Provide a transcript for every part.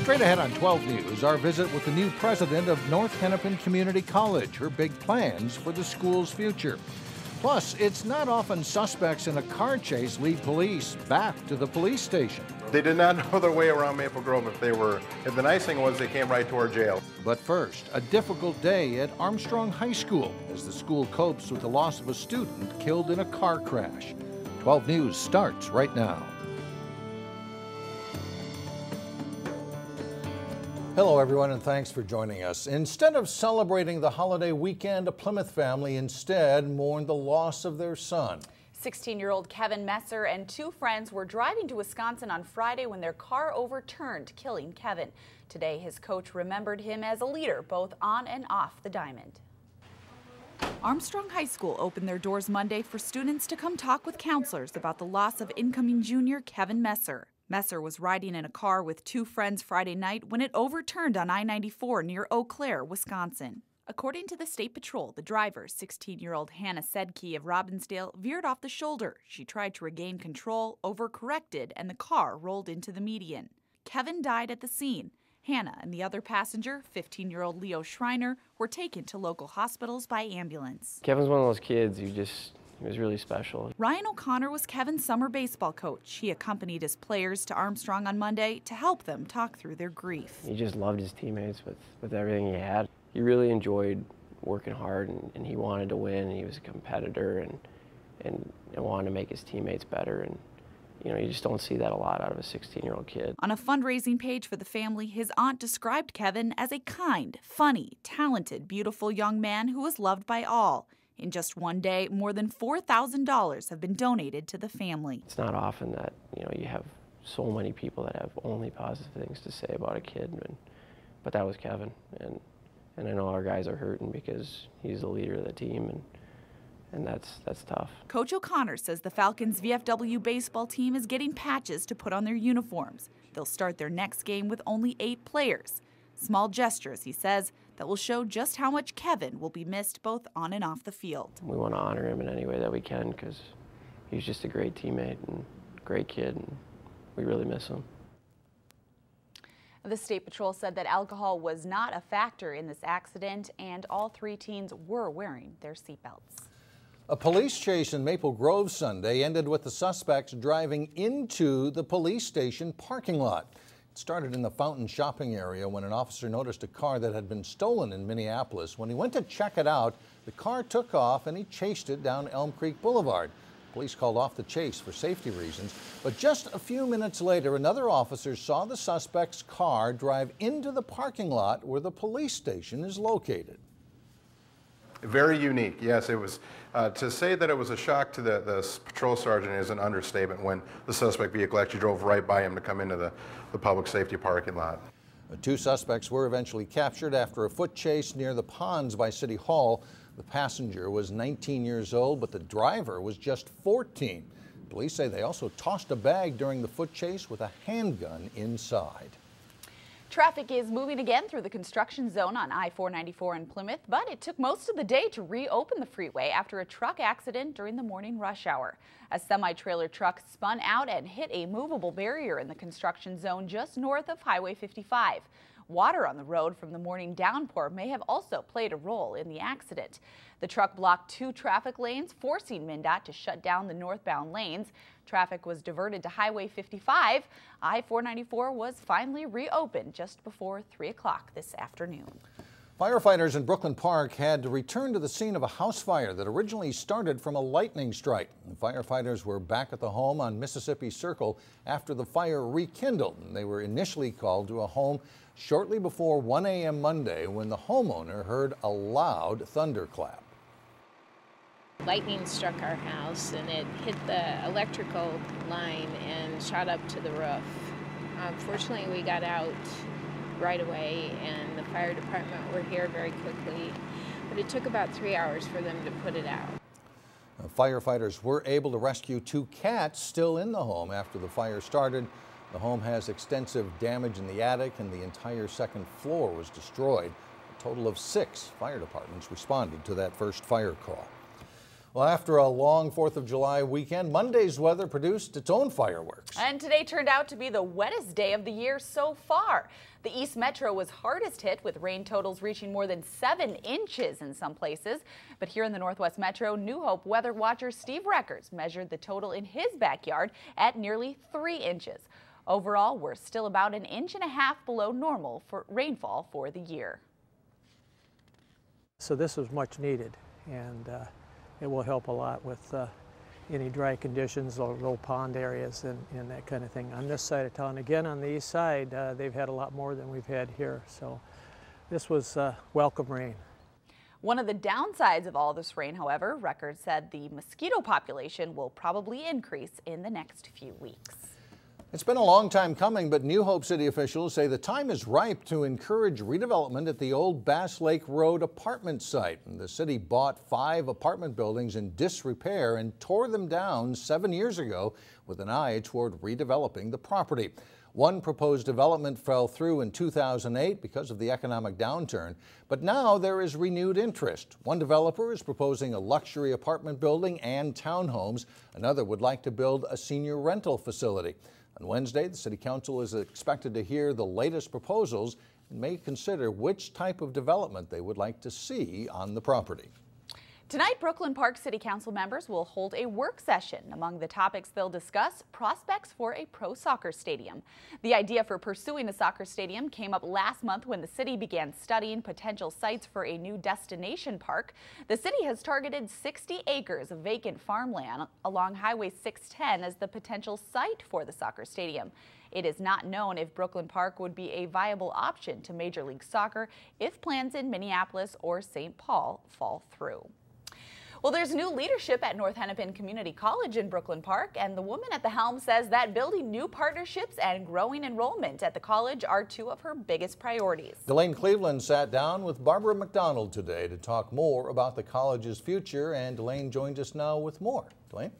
Straight ahead on 12 News, our visit with the new president of North Hennepin Community College, her big plans for the school's future. Plus, it's not often suspects in a car chase lead police back to the police station. They did not know their way around Maple Grove if the nice thing was they came right to our jail. But first, a difficult day at Armstrong High School as the school copes with the loss of a student killed in a car crash. 12 News starts right now. Hello, everyone, and thanks for joining us. Instead of celebrating the holiday weekend, a Plymouth family instead mourned the loss of their son. 16-year-old Kevin Messer and two friends were driving to Wisconsin on Friday when their car overturned, killing Kevin. Today, his coach remembered him as a leader, both on and off the diamond. Armstrong High School opened their doors Monday for students to come talk with counselors about the loss of incoming junior Kevin Messer. Messer was riding in a car with two friends Friday night when it overturned on I-94 near Eau Claire, Wisconsin. According to the State Patrol, the driver, 16-year-old Hannah Sedke of Robbinsdale, veered off the shoulder. She tried to regain control, overcorrected, and the car rolled into the median. Kevin died at the scene. Hannah and the other passenger, 15-year-old Leo Schreiner, were taken to local hospitals by ambulance. Kevin's one of those kids who he was really special. Ryan O'Connor was Kevin's summer baseball coach. He accompanied his players to Armstrong on Monday to help them talk through their grief. He just loved his teammates with everything he had. He really enjoyed working hard, and he wanted to win. He was a competitor and wanted to make his teammates better. And you know, you just don't see that a lot out of a 16-year-old kid. On a fundraising page for the family, his aunt described Kevin as a kind, funny, talented, beautiful young man who was loved by all. In just one day, more than $4,000 have been donated to the family. It's not often that, you know, you have so many people that have only positive things to say about a kid, but that was Kevin, and I know our guys are hurting because he's the leader of the team, and that's tough. Coach O'Connor says the Falcons' VFW baseball team is getting patches to put on their uniforms. They'll start their next game with only 8 players. Small gestures, he says, that will show just how much Kevin will be missed both on and off the field. We want to honor him in any way that we can because he's just a great teammate and great kid, and we really miss him. The State Patrol said that alcohol was not a factor in this accident, and all 3 teens were wearing their seatbelts. A police chase in Maple Grove Sunday ended with the suspects driving into the police station parking lot. It started in the Fountain shopping area when an officer noticed a car that had been stolen in Minneapolis. When he went to check it out, the car took off and he chased it down Elm Creek Boulevard. Police called off the chase for safety reasons, but just a few minutes later, another officer saw the suspect's car drive into the parking lot where the police station is located. Very unique, yes. It was to say that it was a shock to the patrol sergeant is an understatement when the suspect vehicle actually drove right by him to come into the public safety parking lot. The 2 suspects were eventually captured after a foot chase near the ponds by City Hall. The passenger was 19 years old, but the driver was just 14. Police say they also tossed a bag during the foot chase with a handgun inside. Traffic is moving again through the construction zone on I-494 in Plymouth, but it took most of the day to reopen the freeway after a truck accident during the morning rush hour. A semi-trailer truck spun out and hit a movable barrier in the construction zone just north of Highway 55. Water on the road from the morning downpour may have also played a role in the accident. The truck blocked 2 traffic lanes, forcing MnDOT to shut down the northbound lanes. Traffic was diverted to Highway 55. I-494 was finally reopened just before 3 o'clock this afternoon. Firefighters in Brooklyn Park had to return to the scene of a house fire that originally started from a lightning strike. The firefighters were back at the home on Mississippi Circle after the fire rekindled. They were initially called to a home shortly before 1 a.m. Monday when the homeowner heard a loud thunderclap. Lightning struck our house and it hit the electrical line and shot up to the roof. Fortunately, we got out right away and the fire department were here very quickly, but it took about 3 hours for them to put it out. Firefighters were able to rescue 2 cats still in the home after the fire started. The home has extensive damage in the attic and the entire second floor was destroyed. A total of 6 fire departments responded to that first fire call. Well, after a long 4th of July weekend, Monday's weather produced its own fireworks. And today turned out to be the wettest day of the year so far. The East Metro was hardest hit, with rain totals reaching more than 7 inches in some places. But here in the Northwest Metro, New Hope weather watcher Steve Records measured the total in his backyard at nearly 3 inches. Overall, we're still about 1.5 inches below normal for rainfall for the year. So this was much needed, and it will help a lot with any dry conditions or low pond areas and that kind of thing. On this side of town, again on the east side, they've had a lot more than we've had here. So this was welcome rain. One of the downsides of all this rain, however, Records said the mosquito population will probably increase in the next few weeks. It's been a long time coming, but New Hope City officials say the time is ripe to encourage redevelopment at the old Bass Lake Road apartment site. The city bought 5 apartment buildings in disrepair and tore them down 7 years ago with an eye toward redeveloping the property. One proposed development fell through in 2008 because of the economic downturn, but now there is renewed interest. One developer is proposing a luxury apartment building and townhomes. Another would like to build a senior rental facility. On Wednesday, the City Council is expected to hear the latest proposals and may consider which type of development they would like to see on the property. Tonight, Brooklyn Park City Council members will hold a work session. Among the topics they'll discuss, prospects for a pro soccer stadium. The idea for pursuing a soccer stadium came up last month when the city began studying potential sites for a new destination park. The city has targeted 60 acres of vacant farmland along Highway 610 as the potential site for the soccer stadium. It is not known if Brooklyn Park would be a viable option to Major League Soccer if plans in Minneapolis or St. Paul fall through. Well, there's new leadership at North Hennepin Community College in Brooklyn Park, and the woman at the helm says that building new partnerships and growing enrollment at the college are 2 of her biggest priorities. Delane Cleveland sat down with Barbara McDonald today to talk more about the college's future, and Delane joins us now with more. Delane?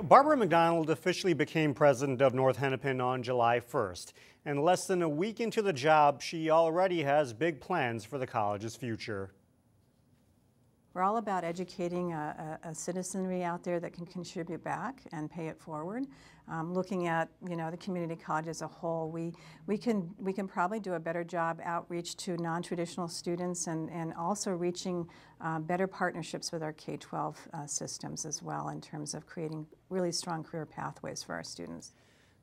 Barbara McDonald officially became president of North Hennepin on July 1st. And less than a week into the job, she already has big plans for the college's future. We're all about educating a citizenry out there that can contribute back and pay it forward. Looking at the community college as a whole, we can probably do a better job outreach to non-traditional students and also reaching better partnerships with our K-12 systems as well in terms of creating really strong career pathways for our students.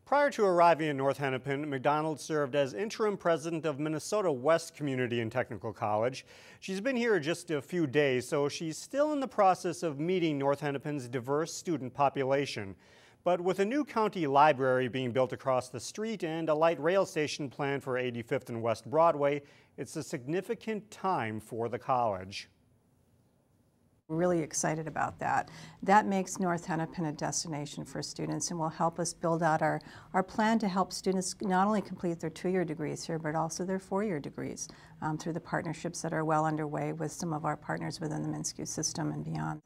Prior to arriving in North Hennepin, McDonald served as interim president of Minnesota West Community and Technical College. She's been here just a few days, so she's still in the process of meeting North Hennepin's diverse student population. But with a new county library being built across the street and a light rail station planned for 85th and West Broadway, it's a significant time for the college. We're really excited about that. That makes North Hennepin a destination for students and will help us build out our plan to help students not only complete their 2-year degrees here, but also their 4-year degrees through the partnerships that are well underway with some of our partners within the MnSCU system and beyond.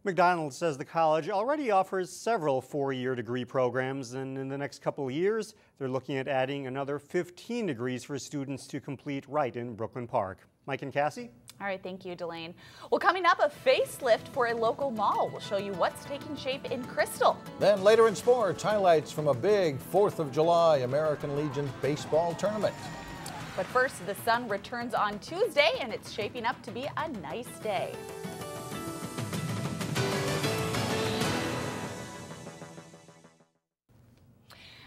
McDonald says the college already offers several 4-year degree programs, and in the next couple of years, they're looking at adding another 15 degrees for students to complete right in Brooklyn Park. Mike and Cassie? All right, thank you, Delane. Well, coming up, a facelift for a local mall. We'll show you what's taking shape in Crystal. Then later in sports, highlights from a big 4th of July American Legion baseball tournament. But first, the sun returns on Tuesday, and it's shaping up to be a nice day.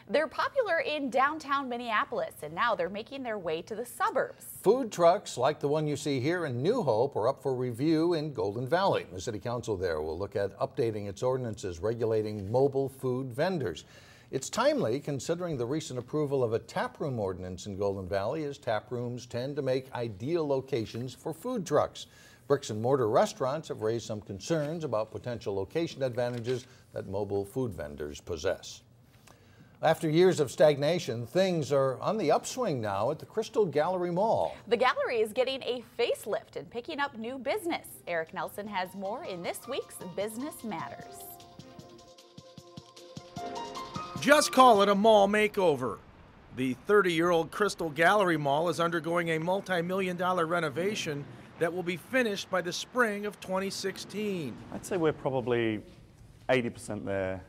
They're popular in downtown Minneapolis, and now they're making their way to the suburbs. Food trucks like the one you see here in New Hope are up for review in Golden Valley. The City Council there will look at updating its ordinances regulating mobile food vendors. It's timely considering the recent approval of a taproom ordinance in Golden Valley, as taprooms tend to make ideal locations for food trucks. Bricks and mortar restaurants have raised some concerns about potential location advantages that mobile food vendors possess. After years of stagnation, things are on the upswing now at the Crystal Gallery Mall. The gallery is getting a facelift and picking up new business. Eric Nelson has more in this week's Business Matters. Just call it a mall makeover. The 30-year-old Crystal Gallery Mall is undergoing a multi-million-dollar renovation that will be finished by the spring of 2016. I'd say we're probably 80% there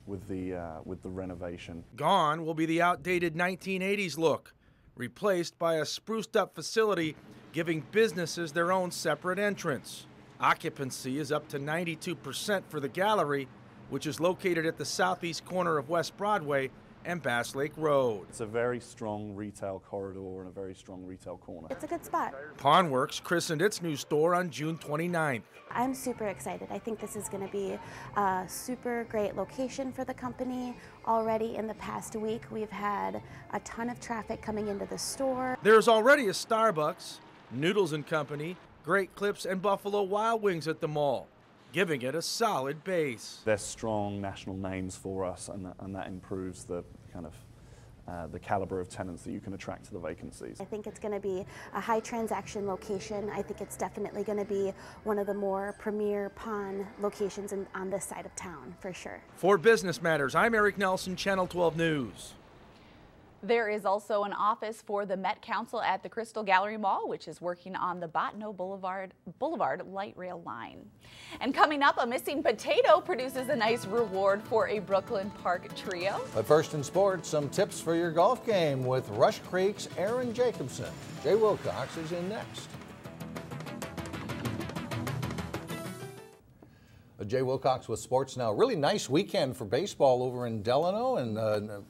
with the renovation. Gone will be the outdated 1980s look, replaced by a spruced-up facility giving businesses their own separate entrance. Occupancy is up to 92% for the gallery, which is located at the southeast corner of West Broadway and Bass Lake Road. It's a very strong retail corridor and a very strong retail corner. It's a good spot. Pawnworks christened its new store on June 29th. I'm super excited. I think this is going to be a super great location for the company. Already in the past week, we've had a ton of traffic coming into the store. There's already a Starbucks, Noodles & Company, Great Clips, and Buffalo Wild Wings at the mall, giving it a solid base. They're strong national names for us, and that improves the kind of the caliber of tenants that you can attract to the vacancies. I think it's going to be a high transaction location. I think it's definitely going to be one of the more premier pawn locations on this side of town, for sure. For Business Matters, I'm Eric Nelson, Channel 12 News. There is also an office for the Met Council at the Crystal Gallery Mall, which is working on the Bottineau Boulevard light rail line. And coming up, a missing potato produces a nice reward for a Brooklyn Park trio. But first in sports, some tips for your golf game with Rush Creek's Aaron Jacobson. Jay Wilcox is in next. Jay Wilcox with sports now. Really nice weekend for baseball over in Delano, and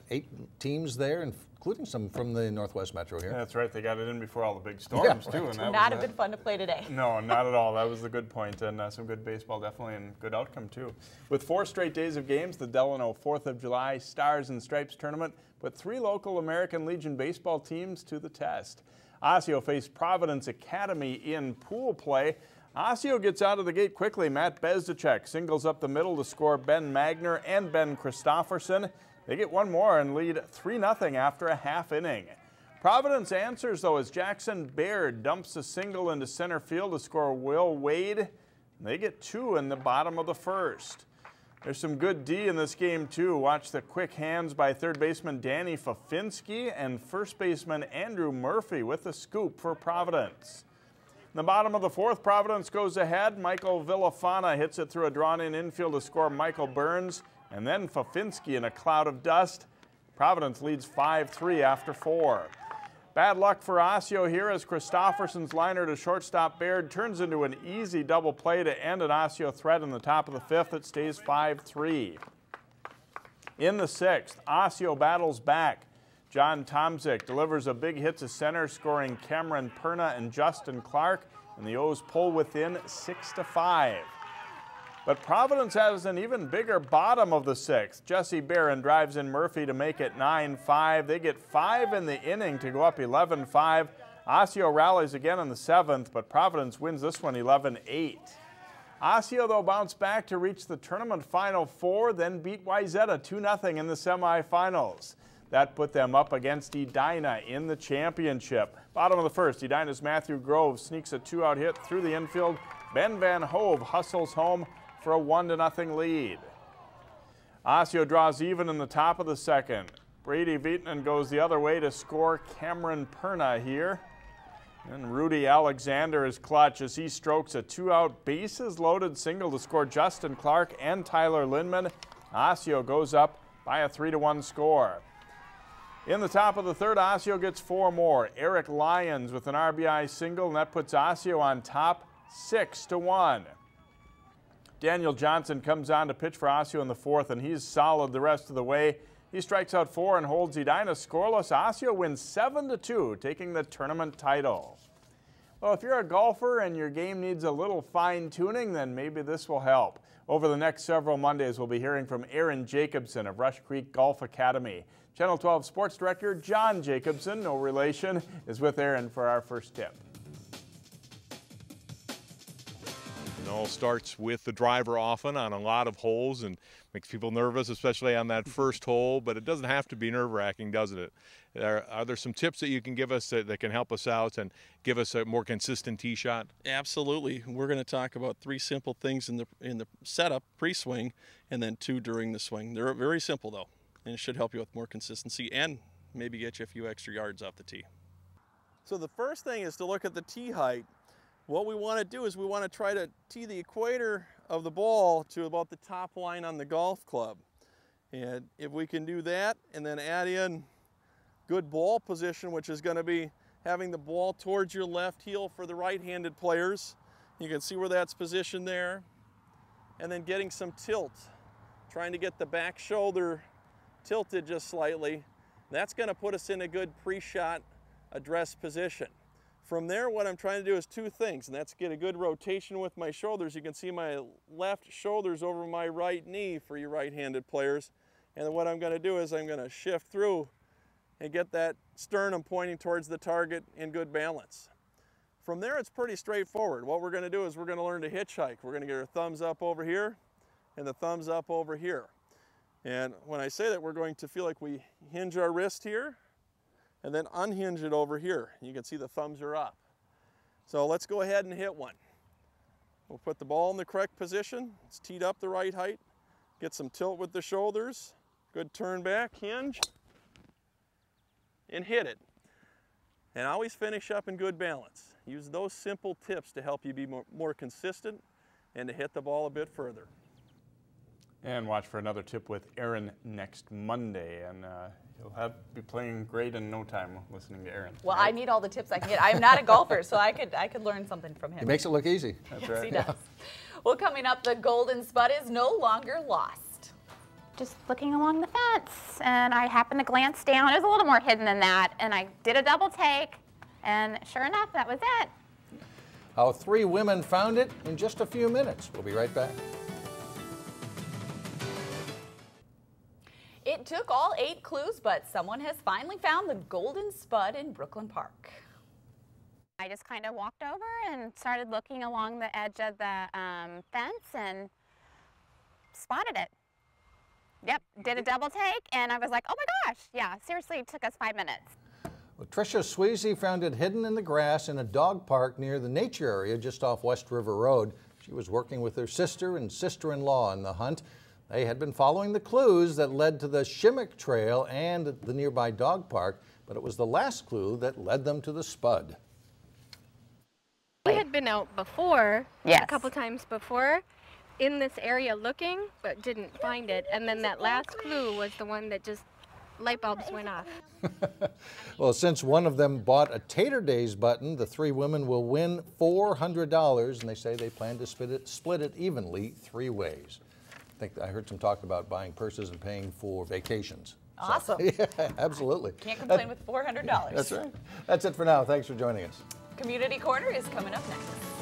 8 teams there, including some from the Northwest Metro here. Yeah, that's right. They got it in before all the big storms, too. And that Not have been fun to play today. No, not at all. That was the good point, and some good baseball, definitely, and good outcome, too. With 4 straight days of games, the Delano 4th of July Stars and Stripes tournament put 3 local American Legion baseball teams to the test. Osseo faced Providence Academy in pool play. Osseo gets out of the gate quickly. Matt Bezdacek singles up the middle to score Ben Magner and Ben Christofferson. They get one more and lead 3-0 after a half inning. Providence answers, though, as Jackson Baird dumps a single into center field to score Will Wade. They get 2 in the bottom of the first. There's some good D in this game, too. Watch the quick hands by third baseman Danny Fafinski and first baseman Andrew Murphy with the scoop for Providence. In the bottom of the 4th, Providence goes ahead. Michael Villafana hits it through a drawn-in infield to score Michael Burns. And then Fafinski in a cloud of dust. Providence leads 5-3 after 4. Bad luck for Osseo here as Christofferson's liner to shortstop Baird turns into an easy double play to end an Osseo threat in the top of the 5th. It stays 5-3. In the 6th, Osseo battles back. John Tomzik delivers a big hit to center, scoring Cameron Perna and Justin Clark, and the O's pull within 6-5. But Providence has an even bigger bottom of the 6th. Jesse Barron drives in Murphy to make it 9-5. They get 5 in the inning to go up 11-5. Osseo rallies again in the 7th, but Providence wins this one 11-8. Osseo, though, bounced back to reach the tournament Final 4, then beat Wayzata 2-0 in the semifinals. That put them up against Edina in the championship. Bottom of the 1st, Edina's Matthew Grove sneaks a 2-out hit through the infield. Ben Van Hove hustles home for a 1-0 lead. Osseo draws even in the top of the 2nd. Brady Vietnan goes the other way to score Cameron Perna here. And Rudy Alexander is clutch as he strokes a 2-out bases loaded single to score Justin Clark and Tyler Lindman. Osseo goes up by a 3-1 score. In the top of the 3rd, Osseo gets 4 more. Eric Lyons with an RBI single, and that puts Osseo on top 6-1. Daniel Johnson comes on to pitch for Osseo in the 4th, and he's solid the rest of the way. He strikes out 4 and holds Edina scoreless. Osseo wins 7-2, taking the tournament title. Well, if you're a golfer and your game needs a little fine-tuning, then maybe this will help. Over the next several Mondays, we'll be hearing from Aaron Jacobson of Rush Creek Golf Academy. Channel 12 Sports Director John Jacobson, no relation, is with Aaron for our first tip. It all starts with the driver often on a lot of holes and makes people nervous, especially on that first hole, but it doesn't have to be nerve-wracking, doesn't it? Are there some tips that you can give us that can help us out and give us a more consistent tee shot? Absolutely. We're going to talk about 3 simple things in the setup, pre-swing, and then 2 during the swing. They're very simple, though, and it should help you with more consistency and maybe get you a few extra yards off the tee. So the first thing is to look at the tee height. What we want to do is we want to try to tee the equator of the ball to about the top line on the golf club. And if we can do that and then add in good ball position, which is going to be having the ball towards your left heel for the right-handed players. You can see where that's positioned there. And then getting some tilt, trying to get the back shoulder tilted just slightly. That's going to put us in a good pre-shot address position. From there, what I'm trying to do is two things, and that's get a good rotation with my shoulders. You can see my left shoulder's over my right knee for you right-handed players. And then what I'm going to do is I'm going to shift through and get that sternum pointing towards the target in good balance. From there, it's pretty straightforward. What we're going to do is we're going to learn to hitchhike. We're going to get our thumbs up over here and the thumbs up over here. And when I say that, we're going to feel like we hinge our wrist here and then unhinge it over here. You can see the thumbs are up. So let's go ahead and hit one. We'll put the ball in the correct position. It's teed up the right height. Get some tilt with the shoulders. Good turn back, hinge, and hit it. And always finish up in good balance. Use those simple tips to help you be more consistent and to hit the ball a bit further. And watch for another tip with Aaron next Monday. And he'll be playing great in no time listening to Aaron. Well, right? I need all the tips I can get. I'm not a golfer, so I could learn something from him. He makes it look easy. That's yes, right. He does. Well, coming up, the Golden Spud is no longer lost. Just looking along the fence, and I happened to glance down. It was a little more hidden than that, and I did a double take, and sure enough, that was it. How 3 women found it in just a few minutes. We'll be right back. It took all 8 clues, but someone has finally found the Golden Spud in Brooklyn Park. I just kind of walked over and started looking along the edge of the fence and spotted it. Yep, did a double take, and I was like, oh my gosh, yeah, seriously, it took us 5 minutes. Well, Tricia Sweezy found it hidden in the grass in a dog park near the nature area just off West River Road. She was working with her sister and sister-in-law in the hunt. They had been following the clues that led to the Shimmick Trail and the nearby dog park, but it was the last clue that led them to the Spud. We had been out before, yes, a couple times before, in this area looking, but didn't find it. And then that last clue was the one that just light bulbs went off. Well, since one of them bought a Tater Days button, the 3 women will win $400, and they say they plan to split it evenly 3 ways. I heard some talk about buying purses and paying for vacations. Awesome. So, yeah, absolutely. Can't complain with $400. That's right. That's it for now. Thanks for joining us. Community Corner is coming up next.